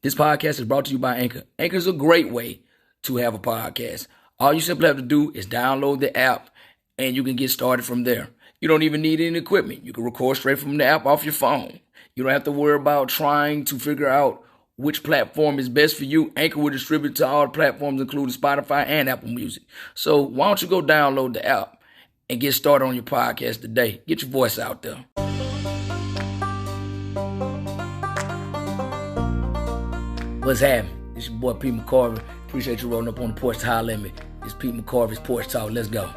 This podcast is brought to you by Anchor. Anchor is a great way to have a podcast. All you simply have to do is download the app and you can get started from there. You don't even need any equipment. You can record straight from the app off your phone. You don't have to worry about trying to figure out which platform is best for you. Anchor will distribute to all platforms, including Spotify and Apple Music. So why don't you go download the app and get started on your podcast today. Get your voice out there. What's happening? It's your boy Pete McCorvey. Appreciate you rolling up on the porch to holla at me. It's Pete McCorvey's Porch Talk. Let's go.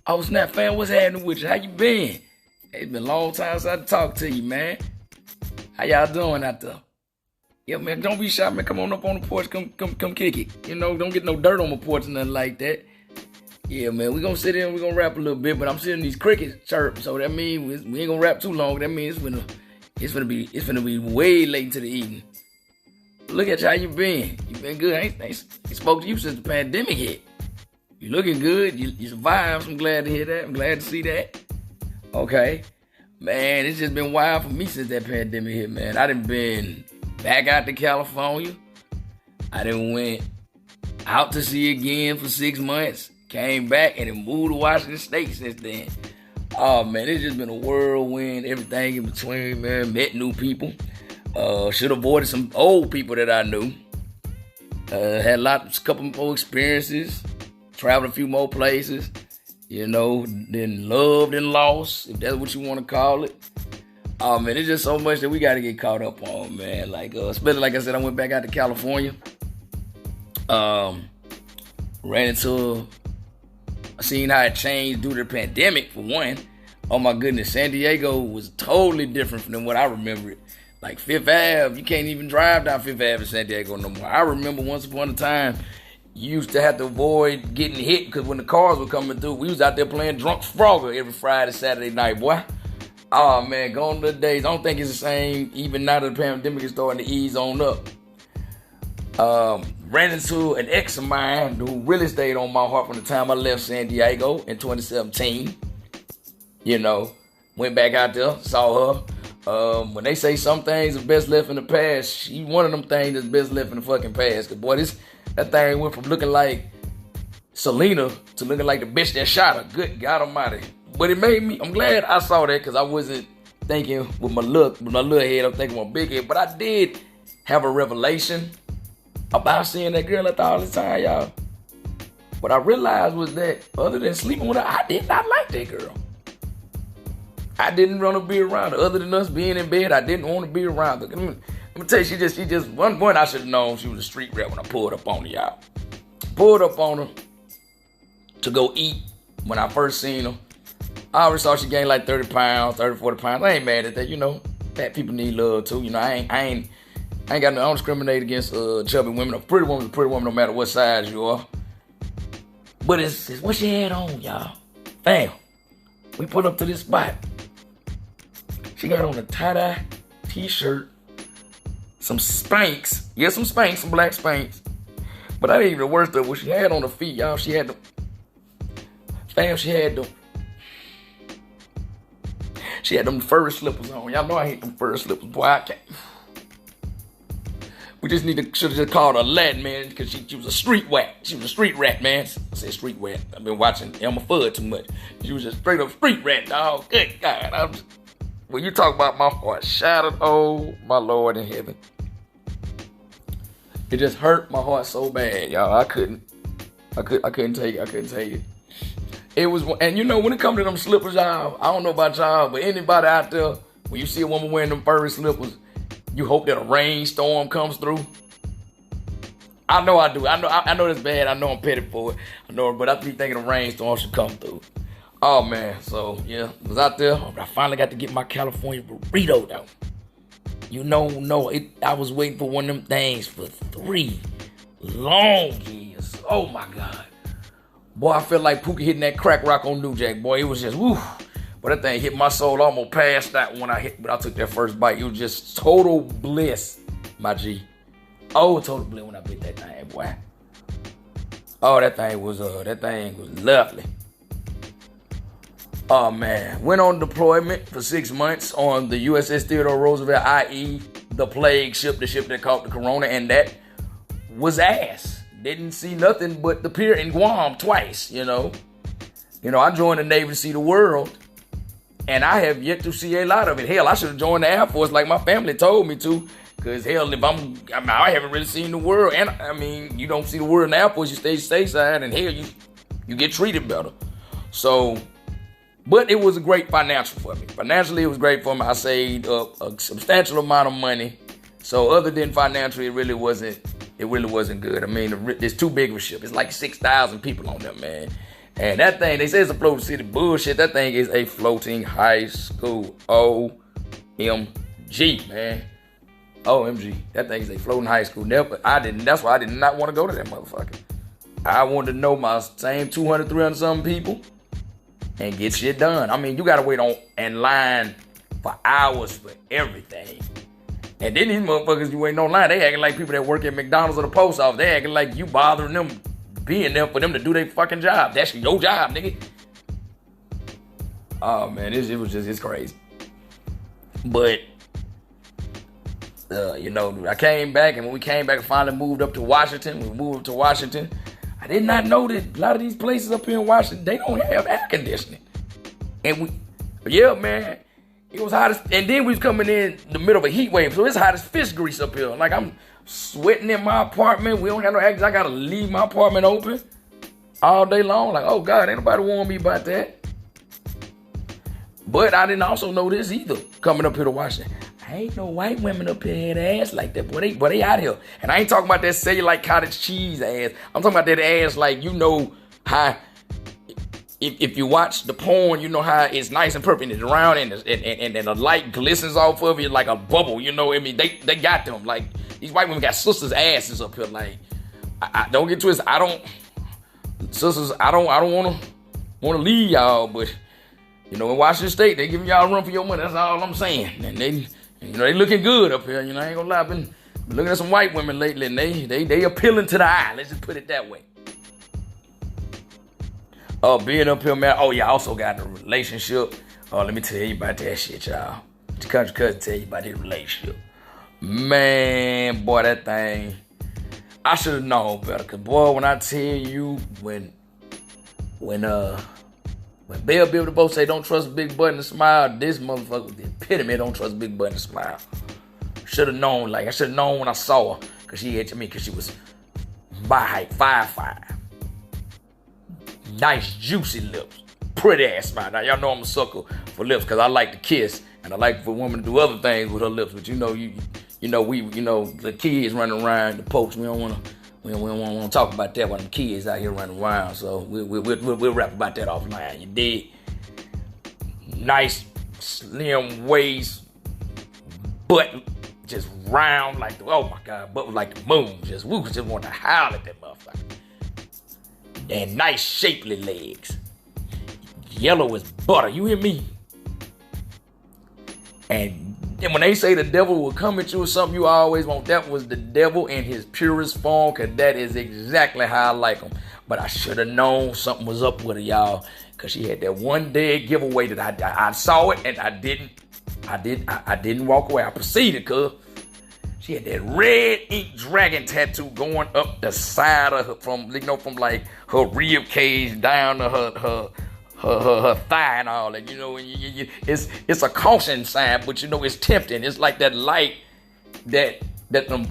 Oh, Snap fan, what's happening with you? How you been? It's been a long time since I talked to you, man. How y'all doing out there? Yeah, man, don't be shy, man. Come on up on the porch. Come kick it. You know, don't get no dirt on my porch or nothing like that. Yeah, man, we gonna sit in, we gonna rap a little bit, but I'm sitting these crickets chirp, so that means we ain't gonna rap too long. That means it's gonna be way late into the evening. Look at you, how you been? You been good? I ain't spoke to you since the pandemic hit. You looking good. You survived. I'm glad to hear that. I'm glad to see that. Okay. Man, it's just been wild for me since that pandemic hit, man. I done been back out to California. I done went out to sea again for 6 months. Came back and then moved to Washington State since then. Oh, man, it's just been a whirlwind. Everything in between, man. Met new people. Should have avoided some old people that I knew. Had a couple more experiences. Traveled a few more places. You know, then loved and lost, if that's what you want to call it. Oh, man, it's just so much that we got to get caught up on, man. Like, especially, like I said, I went back out to California. Ran into, I seen how it changed due to the pandemic, for one. Oh, my goodness, San Diego was totally different than what I remember it. Like, Fifth Ave, you can't even drive down Fifth Ave in San Diego no more. I remember once upon a time, you used to have to avoid getting hit because when the cars were coming through, we was out there playing Drunk Frogger every Friday, Saturday night, boy. Oh, man, gone to the days. I don't think it's the same, even now that the pandemic is starting to ease on up. Ran into an ex of mine who really stayed on my heart from the time I left San Diego in 2017. You know, went back out there, saw her. When they say some things are best left in the past, she one of them things that's best left in the fucking past. Cause boy, that thing went from looking like Selena to looking like the bitch that shot her. Good God Almighty. But it made me, I'm glad I saw that because I wasn't thinking with my little head, I'm thinking with my big head. But I did have a revelation about seeing that girl at all the time, y'all. What I realized was that other than sleeping with her, I did not like that girl. I didn't want to be around her. Other than us being in bed, I didn't want to be around her. Let me tell you, she just, one point I should have known she was a street rat when I pulled up on her, y'all. Pulled up on her to go eat when I first seen her. I already saw she gained like 30 pounds, 30, 40 pounds. I ain't mad at that, you know. Fat people need love too. You know, I don't discriminate against chubby women. A pretty woman's a pretty woman no matter what size you are. But it's what she had on, y'all. Bam. We put up to this spot. She got on a tie-dye t-shirt, some Spanx. Yeah, some Spanx, some black Spanx. But that ain't even the worst of what she had on her feet, y'all. She had them fur slippers on. Y'all know I hate them fur slippers. Boy, I can't. We just should have just called her Latin, man, because she was a street rat. She was a street rat, man. I said street rat. I've been watching Elmer Fudd too much. She was a straight up street rat, dog. Good God. When you talk about my heart shattered, oh, my Lord in heaven. It just hurt my heart so bad, y'all. I couldn't take it. It was, and you know, when it comes to them slippers, y'all, I don't know about y'all, but anybody out there, when you see a woman wearing them furry slippers, you hope that a rainstorm comes through. I know I do. I know that's bad. I know I'm petty for it. I know, but I be thinking a rainstorm should come through. Oh, man. So, yeah, was out there. I finally got to get my California burrito, though. You know, I was waiting for one of them things for 3 long years. Oh, my God. Boy, I felt like Pookie hitting that crack rock on New Jack. Boy, it was just, woo. But that thing hit my soul. I almost passed out when I took that first bite. It was just total bliss, my G. Oh, total bliss when I bit that thing, boy. Oh, that thing was lovely. Oh man, went on deployment for 6 months on the USS Theodore Roosevelt, i.e. the plague ship, the ship that caught the corona, and that was ass. Didn't see nothing but the pier in Guam twice, you know. I joined the Navy to see the world, and I have yet to see a lot of it. Hell, I should have joined the Air Force like my family told me to, because hell, I haven't really seen the world, and I mean, you don't see the world in the Air Force, you stay stateside, and hell, you get treated better. So, but it was a great financial for me. Financially, it was great for me. I saved up a substantial amount of money. So other than financially, it really wasn't good. I mean, it's too big of a ship. It's like 6,000 people on there, man. And that thing, they say it's a floating city. Bullshit. That thing is a floating high school. OMG, man. OMG. That thing is a floating high school. That's why I did not want to go to that motherfucker. I wanted to know my same 200, 300 something people and get shit done. I mean, you gotta wait in line for hours for everything. And then these motherfuckers you waiting online, they acting like people that work at McDonald's or the post office. They acting like you bothering them, being there for them to do their fucking job. That's your job, nigga. Oh man, it's crazy. But I came back, and when we came back and finally moved up to Washington, I did not know that a lot of these places up here in Washington, they don't have air conditioning. And man, it was hot and then we was coming in the middle of a heat wave, so it's hot as fish grease up here. Like, I'm sweating in my apartment. We don't have no access. I gotta leave my apartment open all day long. Like, oh God, ain't nobody warn me about that. But I didn't also know this either, coming up here to Washington. Ain't no white women up here had ass like that. Boy, they out here. And I ain't talking about that cellulite cottage cheese ass. I'm talking about that ass like, how, if you watch the porn, you know how it's nice and perfect and it's round and the light glistens off of it like a bubble, you know what I mean? They got them. Like, these white women got sisters' asses up here. Like, I don't get twisted. I don't want to leave y'all, but, in Washington State, they giving y'all a run for your money. That's all I'm saying. And they looking good up here. I ain't gonna lie. I've been looking at some white women lately, and they appealing to the eye. Let's just put it that way. Being up here, man. Oh yeah, I also got a relationship. Let me tell you about that shit, y'all. The country cousin tell you about this relationship. Man, boy, that thing. I should have known better. Cause boy, when I tell you, when Bell Biv DeVoe say don't trust a big button to smile, this motherfucker was the epitome don't trust a big button to smile. Should have known, I should have known when I saw her. Cause she was my height, 5'5". Nice juicy lips. Pretty ass smile. Now y'all know I'm a sucker for lips cause I like to kiss and I like for a woman to do other things with her lips. But the kids running around the Porch, we don't wanna talk about that when the kids out here running around. So we'll rap about that offline. You dig? Nice, slim waist, butt just round like oh my God, butt was like the moon. Just want to howl at that motherfucker. And nice shapely legs. Yellow as butter. You hear me? And when they say the devil will come at you or something you always want, that was the devil in his purest form, because that is exactly how I like him. But I should have known something was up with her, y'all, because she had that one dead giveaway that I saw it and I didn't walk away. I proceeded, cuz she had that red ink dragon tattoo going up the side of her, from like her rib cage down to her thigh and all that, it's a caution sign, but it's tempting. It's like that light that them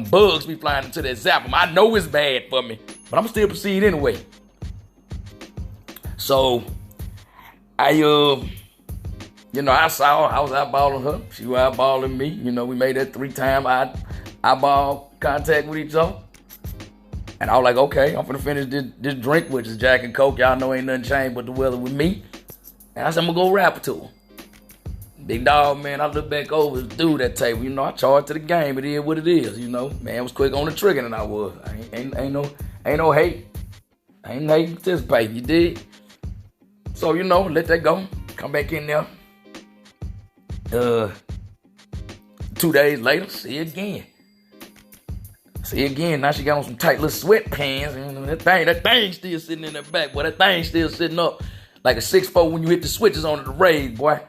bugs be flying into that zap. I know it's bad for me, but I'm still proceed anyway. So I saw her, I was eyeballing her, she was eyeballing me. We made that 3-time eyeball contact with each other. And I was like, okay, I'm finna finish this drink, which is Jack and Coke. Y'all know ain't nothing changed but the weather with me. And I said, I'm gonna go rap to her. Big dog, man, I look back over the dude that table. I charged to the game. It is what it is, Man was quick on the trigger than I was. Ain't no hate. Ain't hate participating, you dig? So, let that go. Come back in there. 2 days later, see again. See, again, now she got on some tight little sweatpants. And that thing still sitting in the back, boy. That thing still sitting up like a 6'4" when you hit the switches on the raise, boy.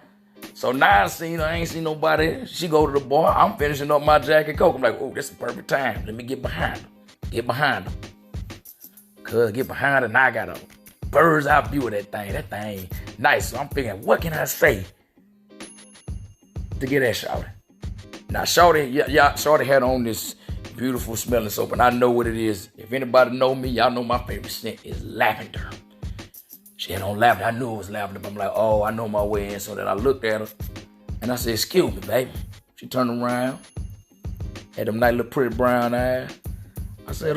So now I ain't seen nobody. She go to the bar. I'm finishing up my Jack and Coke. I'm like, oh, this is the perfect time. Let me get behind her. Get behind her. Cuz get behind her, and I got a bird's eye view of that thing. That thing nice. So I'm thinking, what can I say to get that shawty? Now, shawty had on this beautiful smelling soap, and I know what it is. If anybody know me, y'all know my favorite scent is lavender. She had on lavender. I knew it was lavender, but I'm like, oh, I know my way in. So then I looked at her, and I said, excuse me, baby. She turned around, had them nice little pretty brown eyes. I said,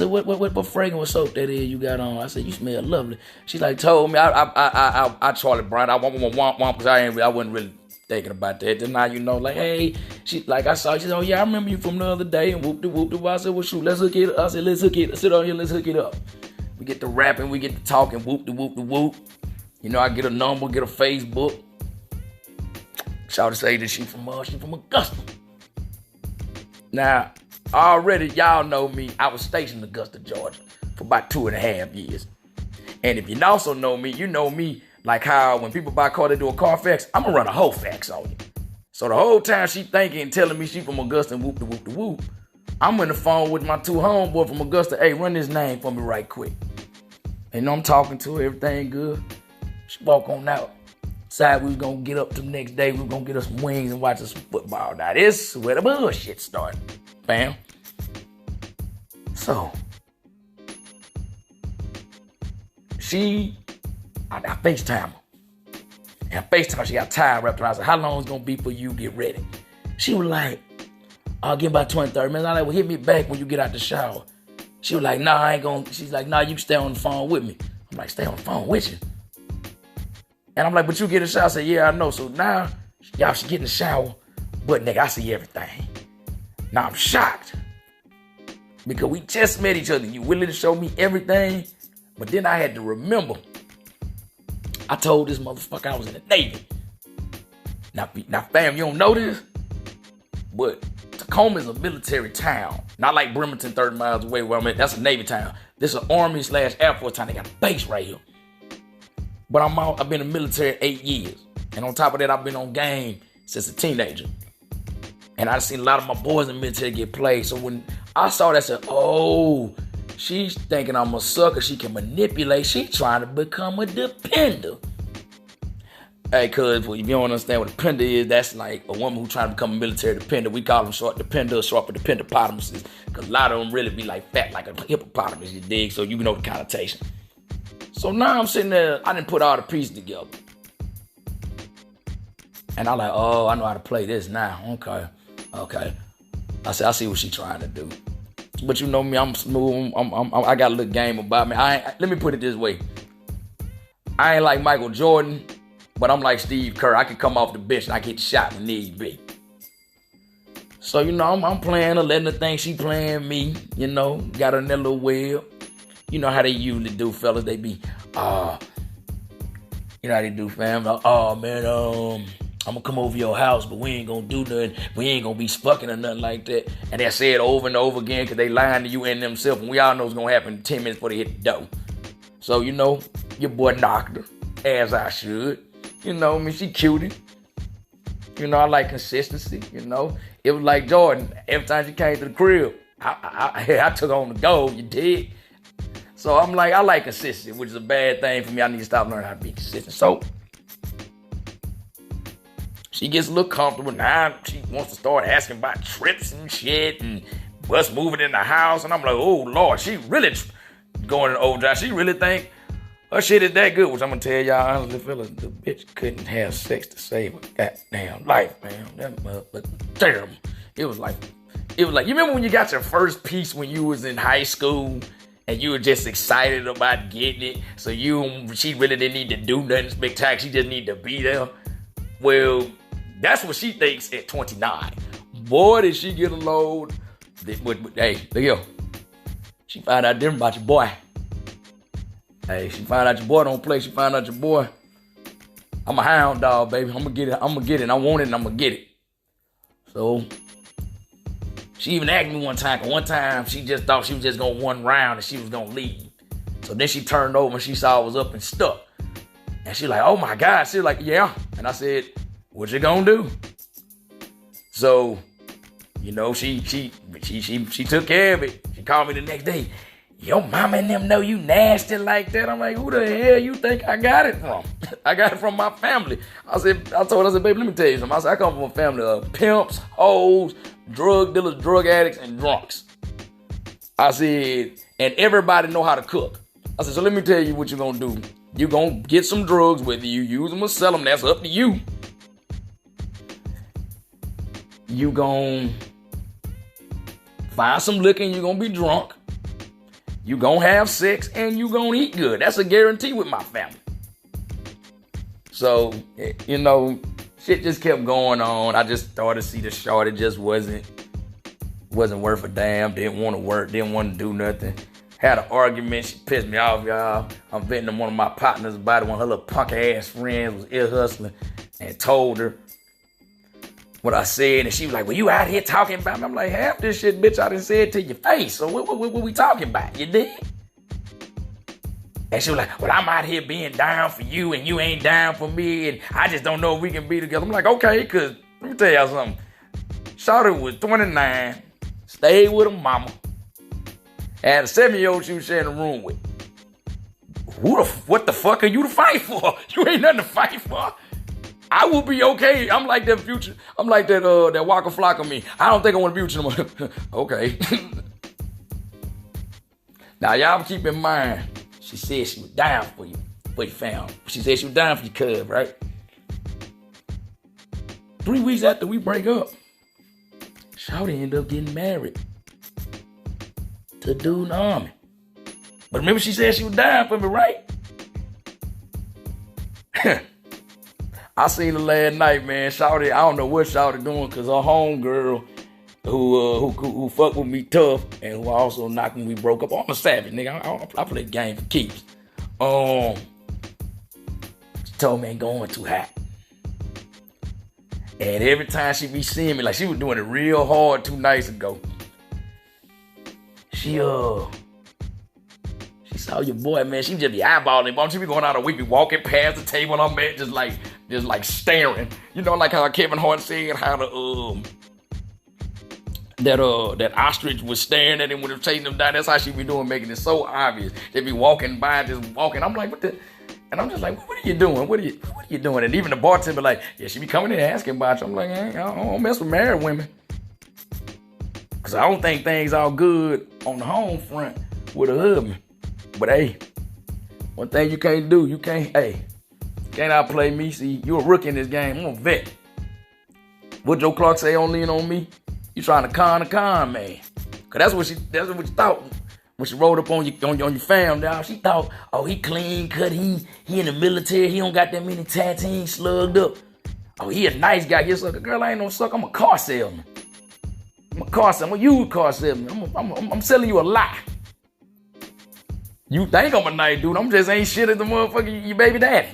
what fragrance soap that is you got on? I said, you smell lovely. She like told me, I Charlie Brown. I want because I wasn't really thinking about that. Then now you know, like, hey, she like I saw. She said, oh yeah, I remember you from the other day. And whoop. I said, well shoot, let's hook it up. I said, let's hook it. Sit on here, let's hook it up. We get to rapping, we get to talking, whoop. You know, I get a number, get a Facebook. Shawty say that she from Augusta. Now, already y'all know me. I was stationed in Augusta, Georgia for about 2.5 years. And if you also know me, you know me like how when people buy a car, they do a Carfax. I'm gonna run a whole fax on you. So the whole time she thinking and telling me she from Augusta and whoop. I'm on the phone with my two homeboys from Augusta. Hey, run this name for me right quick. And I'm talking to her, everything good. She walk on out. Decided we was gonna get up to the next day. We was gonna get us some wings and watch us some football. Now this is where the bullshit started, fam. So, I FaceTime her. And FaceTime, she got time wrapped around. I said, how long is it gonna be for you to get ready? She was like, I'll get about 20, 30 minutes. I like, well, hit me back when you get out the shower. She was like, nah, I ain't gonna. She's like, nah, you can stay on the phone with me. I'm like, stay on the phone with you? And I'm like, but you get in the shower. I said, yeah, I know. So now, y'all should get in the shower. But nigga, I see everything. Now I'm shocked. Because we just met each other. You willing to show me everything? But then I had to remember. I told this motherfucker I was in the Navy. Now fam, you don't know this? But Tacoma is a military town. Not like Bremerton, 30 miles away where I'm at. That's a Navy town. This is an Army/Air Force town. They got a base right here. But I've been in the military 8 years. And on top of that, I've been on game since a teenager. And I've seen a lot of my boys in the military get played. So when I saw that, I said, oh, she's thinking I'm a sucker. She can manipulate. She's trying to become a depender. Hey, cuz, if you don't understand what a depender is, that's like a woman who trying to become a military depender. We call them short dependers, short for dependopotamuses. Because a lot of them really be like fat like a hippopotamus, you dig? So you know the connotation. So now I'm sitting there, I didn't put all the pieces together. And I'm like, oh, I know how to play this now. Okay. I said, I see what she's trying to do. But you know me, I'm smooth. I got a little game about me. Let me put it this way. I ain't like Michael Jordan, but I'm like Steve Kerr. I can come off the bench and I get the shot when need be. So, you know, I'm playing her, letting her think she playing me. You know, got her in that little web. You know how they usually do, fellas. They be, you know how they do, fam. Oh, man, I'm gonna come over your house, but we ain't gonna do nothing. We ain't gonna be fucking or nothing like that. And they say it over and over again because they lying to you and themselves. And we all know it's gonna happen in 10 minutes before they hit the door. So, you know, your boy knocked her, as I should. You know, I mean, she cutie. You know, I like consistency, you know. It was like Jordan. Every time she came to the crib, I took on the goal, you dig? So I'm like, I like consistency, which is a bad thing for me. I need to stop learning how to be consistent. So she gets a little comfortable. Now she wants to start asking about trips and shit and what's moving in the house. And I'm like, oh, Lord, she really going in overdrive. She really think her shit is that good, which I'm going to tell y'all honestly, fellas, the bitch couldn't have sex to save her goddamn life, man. That motherfucker terrible. It was like, you remember when you got your first piece when you was in high school and you were just excited about getting it? So she really didn't need to do nothing spectacular. She just needed to be there. Well, that's what she thinks at 29. Boy, did she get a load. Hey, look here. She found out different about your boy. Hey, she found out your boy don't play. She found out your boy. I'm a hound dog, baby. I'm gonna get it. I want it and I'm gonna get it. So She even asked me one time, she just thought she was just going one round and she was going to leave. So then she turned over and she saw I was up and stuck. And she like, oh my God. She was like, yeah. And I said, what you gonna do? So, you know, she took care of it. She called me the next day. Your mama and them know you nasty like that. I'm like, who the hell you think I got it from? I got it from my family. I told her, baby, let me tell you something. I said, I come from a family of pimps, hoes, drug dealers, drug addicts, and drunks. I said, and everybody know how to cook. I said, so let me tell you what you're gonna do. You're gonna get some drugs, whether you use them or sell them, that's up to you. You gonna find some liquor and you're gonna be drunk. You gonna have sex and you gonna eat good. That's a guarantee with my family. So, you know, shit just kept going on. I just started to see the shorty just wasn't worth a damn. Didn't want to work. Didn't want to do nothing. Had an argument. She pissed me off, y'all. I'm venting to one of my partners about it. One of her little punk ass friends was ear hustling and told her what I said. And she was like, well, you out here talking about me? I'm like, half this shit, bitch, I done said to your face. So what we talking about? You did? And she was like, well, I'm out here being down for you and you ain't down for me. And I just don't know if we can be together. I'm like, okay, because let me tell y'all something. Shawty was 29, stayed with her mama, had a 7-year-old she was sharing a room with. What the fuck are you to fight for? You ain't nothing to fight for. I will be okay. I'm like that Future. I'm like that Waka Flocka me. I don't think I want to be with you no more. Okay. Now y'all keep in mind, she said she was down for you fam. She said she was down for your cub, right? 3 weeks after we break up, Shawty ended up getting married to a dude in the army. But remember she said she was down for me, right? I seen her last night, man. Shawty, I don't know what Shawty doing, cause her homegirl who fucked with me tough and who also knocked when we broke up. I'm a savage, nigga. I play the game for keeps. She told me ain't going too hot. And every time she be seeing me, like she was doing it real hard 2 nights ago. She saw your boy, man. She just be eyeballing him. She be going out and we be walking past the table I'm at, just like staring. You know, like how Kevin Hart said how that ostrich was staring at him when he was chasing him down. That's how she be doing, making it so obvious. They be walking by, just walking. I'm like, what the? And I'm just like, what are you doing? What are you doing? And even the bartender like, yeah, she be coming in asking about you. I'm like, I don't mess with married women. Cause I don't think things all good on the home front with a husband. But hey, one thing you can't do, you can't outplay me. See, you a rookie in this game. I'm a vet. What Joe Clark say on Lean On Me? You trying to con the con man. Cause that's what she thought when she rolled up on your fam, dog. She thought, oh, he clean cut, he in the military, he don't got that many tats, he ain't slugged up. Oh, he a nice guy. He a sucker. Girl, I ain't no sucker. I'm a car salesman. I'm a used car salesman. I'm selling you a lie. You think I'm a nice dude. I'm just ain't shit as the motherfucker, your baby daddy.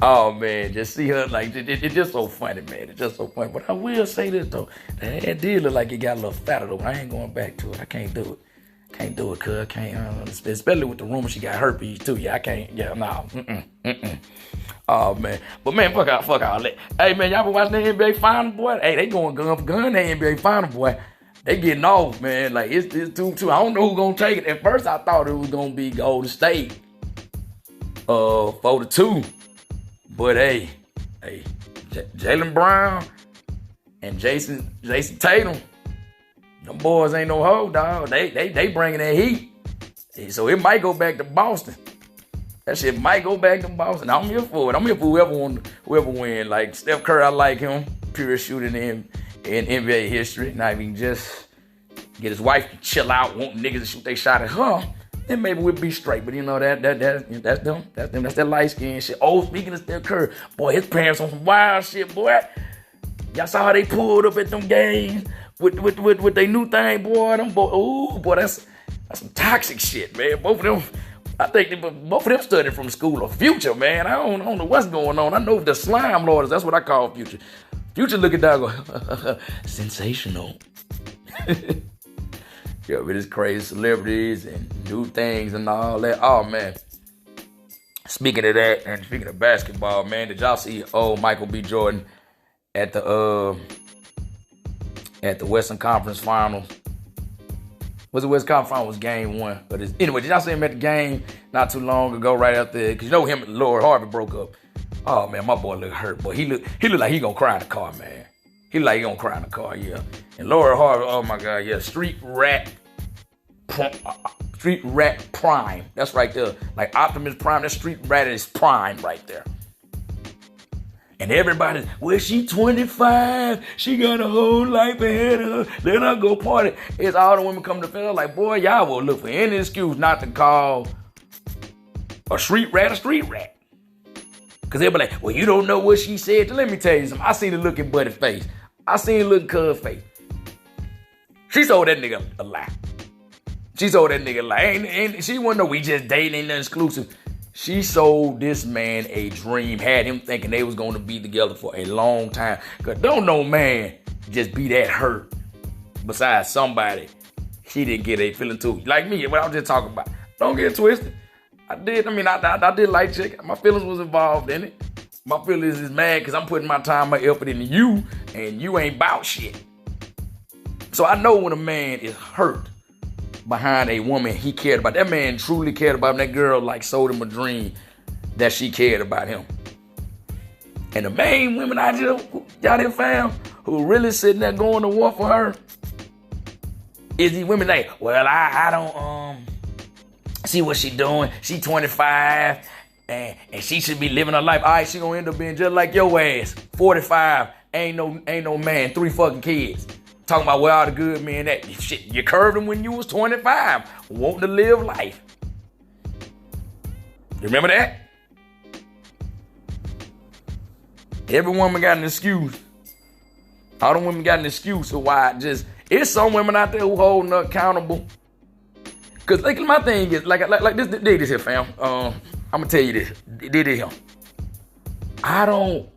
Oh, man, just see her, like, it's just so funny, man. It's just so funny. But I will say this, though. That head did look like it got a little fatter, though. I ain't going back to it. I can't do it. Can't do it, cuz. I can't, especially with the rumor she got herpes, too. Yeah, I can't. Yeah, no. Oh, man. But, man, fuck all that. Hey, man, y'all been watching the NBA Final, boy? Hey, they going gun for gun, the NBA Final, boy. They getting off, man. Like, it's 2-2. I don't know who's going to take it. At first, I thought it was going to be Golden State 4-2. But hey, Jaylen Brown and Jason Tatum, them boys ain't no hoe, dog. They bringing that heat. So it might go back to Boston. That shit might go back to Boston. I'm here for it. I'm here for whoever win. Like Steph Curry, I like him. Purest shooting in NBA history. Now if he can just get his wife to chill out, want niggas to shoot they shot at her, then maybe we'll be straight. But you know that's them. That's that light skin shit. Oh, speaking of Steph Curry, boy, his parents on some wild shit, boy. Y'all saw how they pulled up at them games with their new thing, boy. Them boy, ooh, boy, that's some toxic shit, man. Both of them, I think both of them studied from School of Future, man. I don't know what's going on. I know the slime lords, that's what I call Future. Future looking down go, sensational. Yeah, with his crazy celebrities and new things and all that. Oh, man. Speaking of that, and speaking of basketball, man, did y'all see Michael B. Jordan at the Western Conference Finals? Was the Western Conference Finals game 1? But anyway, did y'all see him at the game not too long ago, right after? Because you know him and Lord Harvey broke up. Oh, man, my boy look hurt, boy. He look like he gonna cry in the car, man. He like he gonna cry in the car, yeah. And Lord Harvey, oh my God, yeah, street rat prime. That's right there. Like Optimus Prime, that street rat is prime right there. And everybody's, well, she 25. She got a whole life ahead of her. Let her go party. It's all the women come to feel like, boy, y'all will look for any excuse not to call a street rat a street rat. Because they'll be like, well, you don't know what she said. Let me tell you something. I seen the look in Buddy's face. I seen the look in Cub's face. She told that nigga a lie. She told that nigga a lie. And she wasn't no we just dating, ain't nothing exclusive. She sold this man a dream, had him thinking they was going to be together for a long time. Because don't no man just be that hurt besides somebody she didn't get a feeling to. Like me, what I was just talking about. Don't get twisted. I did like chick. My feelings was involved in it. My feelings is mad because I'm putting my time, my effort into you, and you ain't about shit. So I know when a man is hurt behind a woman he cared about. That man truly cared about him. That girl like sold him a dream that she cared about him. And the main women y'all done found who really sitting there going to war for her is these women like, well, I don't see what she doing. She 25 and she should be living her life. All right, she gonna end up being just like your ass. 45, ain't no man, 3 fucking kids. Talking about where all the good men at. Shit, you curved him when you was 25, wanting to live life. You remember that? Every woman got an excuse. All the women got an excuse of why it's some women out there who holding her accountable. Cause like my thing is like this here, fam. I'm gonna tell you this. Did it here. I don't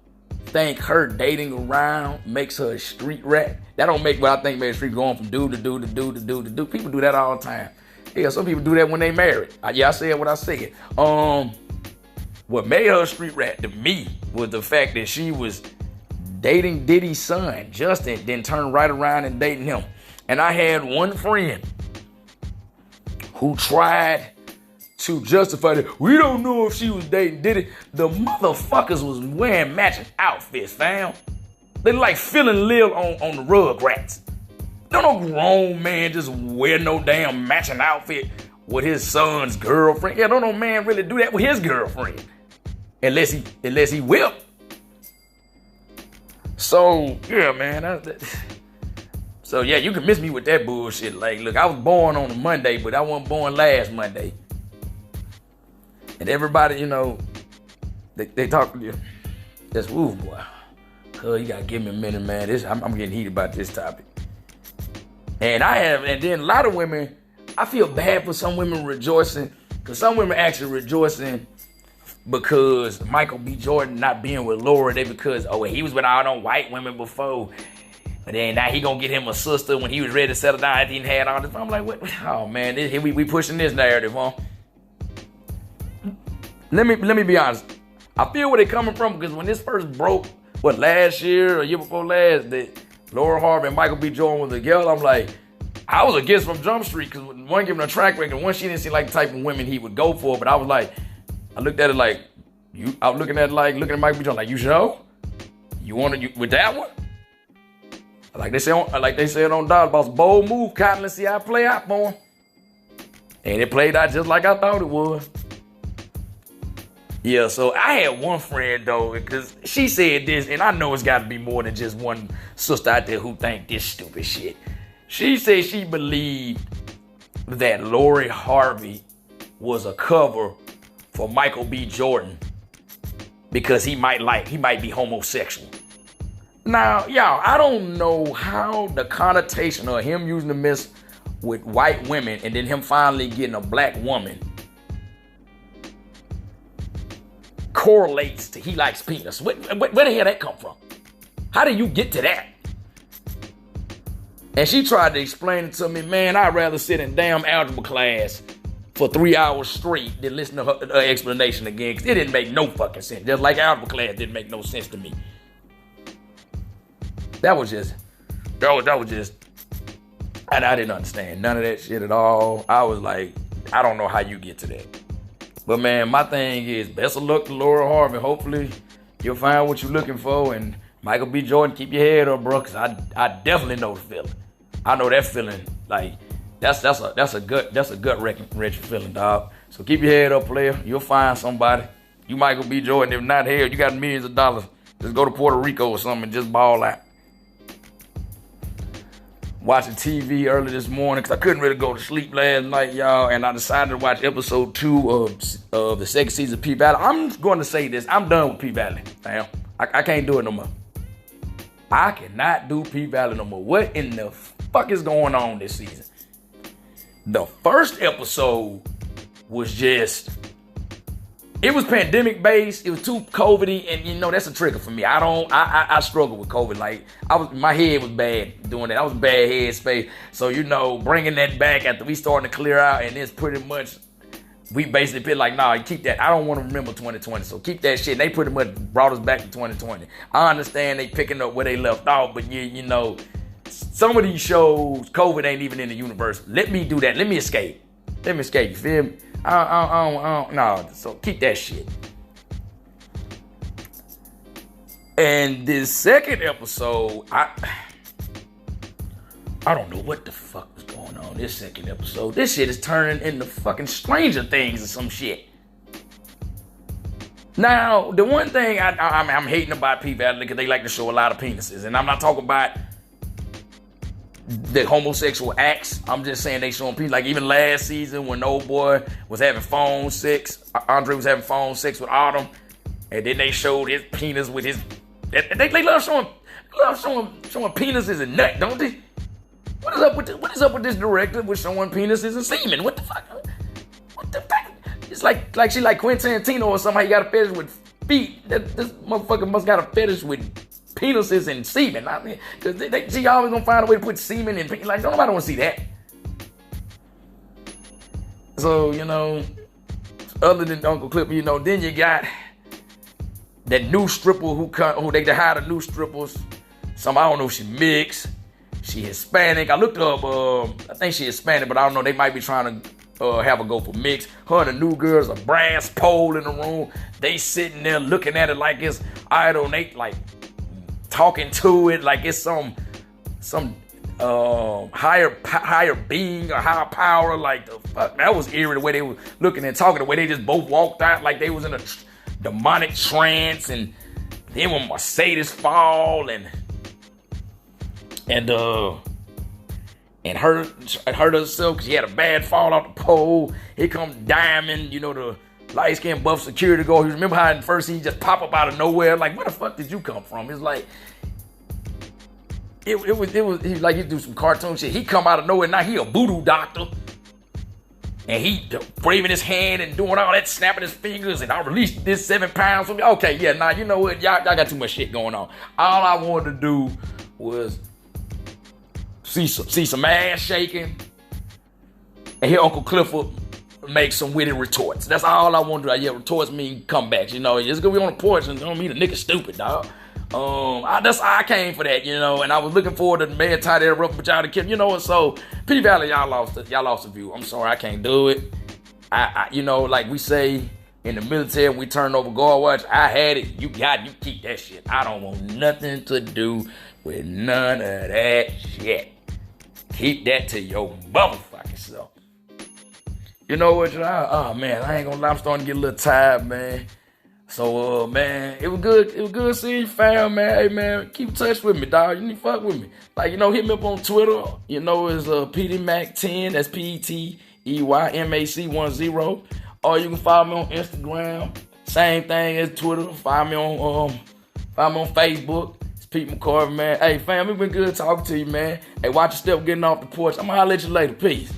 think her dating around makes her a street rat. That don't make what I think makes a street going from dude to dude to dude to dude to dude. People do that all the time. Yeah, some people do that when they married. I said what I said. What made her a street rat to me was the fact that she was dating Diddy's son, Justin, then turned right around and dating him. And I had one friend who tried to justify that. We don't know if she was dating Diddy. The motherfuckers was wearing matching outfits, fam. They like feeling Lil on the Rugrats. No grown man just wear no damn matching outfit with his son's girlfriend. Yeah, don't no man really do that with his girlfriend. Unless he will. So, yeah, man. So, yeah, you can miss me with that bullshit. Like, look, I was born on a Monday, but I wasn't born last Monday. And everybody, you know, they talk to you. That's, ooh, boy. Cuz, you gotta give me a minute, man. I'm getting heated about this topic. And then a lot of women, I feel bad for some women rejoicing, because some women actually rejoicing because Michael B. Jordan not being with Laura, because he was with all them white women before, but then now he gonna get him a sister when he was ready to settle down after he had all this. I'm like, what? Oh man, we pushing this narrative, huh? Let me be honest. I feel where they coming from, because when this first broke, last year or year before last, that Laura Harvey and Michael B. Jordan was together, I'm like, I was against from Jump Street, because one giving a track record, one she didn't seem like the type of women he would go for, but I was like, I looked at it like, I was looking at Michael B. Jordan like, you sure? You with that one? Like they said on Dodge Boss, bold move, Cotton, let's see how it play out for him. And it played out just like I thought it would. Yeah, so I had one friend though, because she said this, and I know it's got to be more than just one sister out there who think this stupid shit. She said she believed that Lori Harvey was a cover for Michael B. Jordan because he might be homosexual. Now, y'all, I don't know how the connotation of him using the mess with white women and then him finally getting a black woman correlates to he likes penis. Where the hell that come from? How did you get to that? And she tried to explain it to me, man, I'd rather sit in damn algebra class for 3 hours straight than listen to her explanation again, because it didn't make no fucking sense. Just like algebra class didn't make no sense to me. That was just, and I didn't understand none of that shit at all. I was like, I don't know how you get to that. But man, my thing is, best of luck to Laura Harvey. Hopefully you'll find what you're looking for. And Michael B. Jordan, keep your head up, bro, because I definitely know the feeling. I know that feeling. Like, that's a gut wrenching feeling, dog. So keep your head up, player. You'll find somebody. You Michael B. Jordan. If not here, you got millions of dollars. Just go to Puerto Rico or something and just ball out. Watching TV early this morning because I couldn't really go to sleep last night, y'all. And I decided to watch episode 2 of the second season of P Valley. I'm going to say this. I'm done with P Valley, fam. I can't do it no more. I cannot do P Valley no more. What in the fuck is going on this season? The first episode was just, it was pandemic based. It was too COVID-y, and you know that's a trigger for me. I struggle with COVID. Like my head was bad doing that. I was bad head space. So you know, bringing that back after we starting to clear out, and it's pretty much we basically been like, nah, you keep that. I don't want to remember 2020, so keep that shit. They pretty much brought us back to 2020. I understand they picking up where they left off, but you know, some of these shows, COVID ain't even in the universe. Let me do that. Let me escape. You feel me? No, so keep that shit. And this second episode, I don't know what the fuck was going on this second episode. This shit is turning into fucking Stranger Things or some shit. Now, the one thing I'm hating about P Valley because they like to show a lot of penises, and I'm not talking about the homosexual acts. I'm just saying they showing people, like even last season when old boy was having phone sex, Andre was having phone sex with Autumn, and then they showed his penis with his. They love showing penises and nut, don't they? What is up with this director with showing penises and semen? What the fuck? It's like she like Quentin Tarantino or something. He got a fetish with feet. This motherfucker must got a fetish with penises and semen. I mean, cause she always gonna find a way to put semen in. Like, don't nobody want to see that. So you know, other than Uncle Clipper, you know, then you got that new stripper who they hired a new strippers. I don't know if she mixed, she Hispanic. I looked up. I think she Hispanic, but I don't know. They might be trying to have a go for mix. Her and the new girls, a brass pole in the room. They sitting there looking at it like it's idol. And they like talking to it like it's some higher being or higher power. Like the fuck, that was eerie the way they were looking and talking. The way they just both walked out like they was in a demonic trance. And then when Mercedes fall and hurt herself because she had a bad fall off the pole. Here come Diamond, you know, the light-skinned buff security guard. You remember how in the first scene he just pop up out of nowhere? Like, where the fuck did you come from? It's like, it was he like he do some cartoon shit. He come out of nowhere, now he a voodoo doctor. And he waving his hand and doing all that, snapping his fingers, and I released this 7 pounds from me. Okay, yeah, now you know what? Y'all got too much shit going on. All I wanted to do was see some ass shaking and hear Uncle Clifford make some witty retorts. That's all I want to do. Yeah, retorts mean comebacks, you know. It's gonna be on the porch and don't mean a nigga stupid, dog. I came for that, you know, and I was looking forward to the man tie that up with y'all to kill, you know what? So P Valley, y'all lost the view. I'm sorry, I can't do it. I you know, like we say in the military, we turn over guard watch. I had it. You keep that shit. I don't want nothing to do with none of that shit. Keep that to your motherfucking self. You know what, y'all? Oh man, I ain't gonna lie, I'm starting to get a little tired, man. So man, it was good seeing you, fam, man. Hey man, keep in touch with me, dog. You need to fuck with me. Like, you know, hit me up on Twitter. You know, it's PDMac10. That's PETEYMAC10. Or you can follow me on Instagram. Same thing as Twitter. Follow me on Facebook. It's Pete McCorvey, man. Hey fam, it been good talking to you, man. Hey, watch your step getting off the porch. I'm gonna holler at you later. Peace.